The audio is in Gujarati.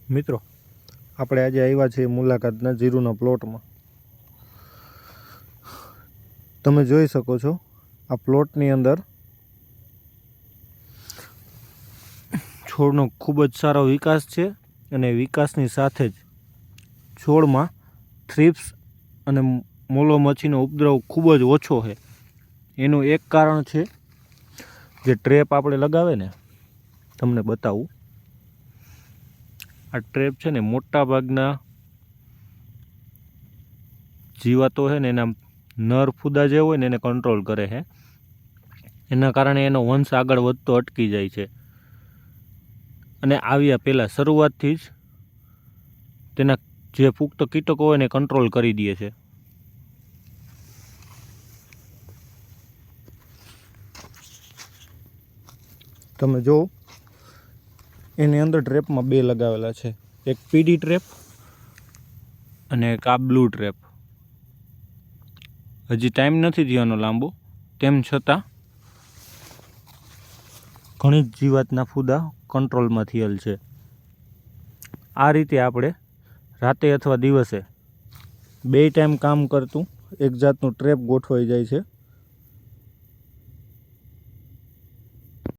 મિત્રો, આપણે આજે આવ્યા છીએ મુલાકાતના જીરુના પ્લોટમાં. તમે જોઈ શકો છો આ પ્લોટની અંદર છોડનો ખૂબ જ સારો વિકાસ છે અને વિકાસની સાથે જ છોડમાં થ્રિપ્સ અને મોલો મચ્છીનો ઉપદ્રવ ખૂબ જ ઓછો છે. એનું એક કારણ છે જે ટ્રેપ આપણે લગાવે ને, તમને બતાવું. આ ટ્રેપ છે ને મોટા ભાગના જીવાતો છે ને એના નર ફૂદા જે હોય ને એને કંટ્રોલ કરે છે. એના કારણે એનો વંશ આગળ વધતો અટકી જાય છે અને આવ્યા પહેલાં શરૂઆતથી જ તેના જે પુખ્ત કીટકો હોય ને કંટ્રોલ કરી દે છે. તમે જો એની અંદર ટ્રેપમાં બે લગાવેલા છે, એક પીડી ટ્રેપ અને એક આ બ્લુ ટ્રેપ. હજી ટાઈમ નથી થયાનો લાંબો, તેમ છતાં ઘણી જ જીવાતના ફૂદા કંટ્રોલમાં થયેલ છે. આ રીતે આપણે રાતે અથવા દિવસે બે ટાઈમ કામ કરતું એક જાતનું ટ્રેપ ગોઠવાઈ જાય છે.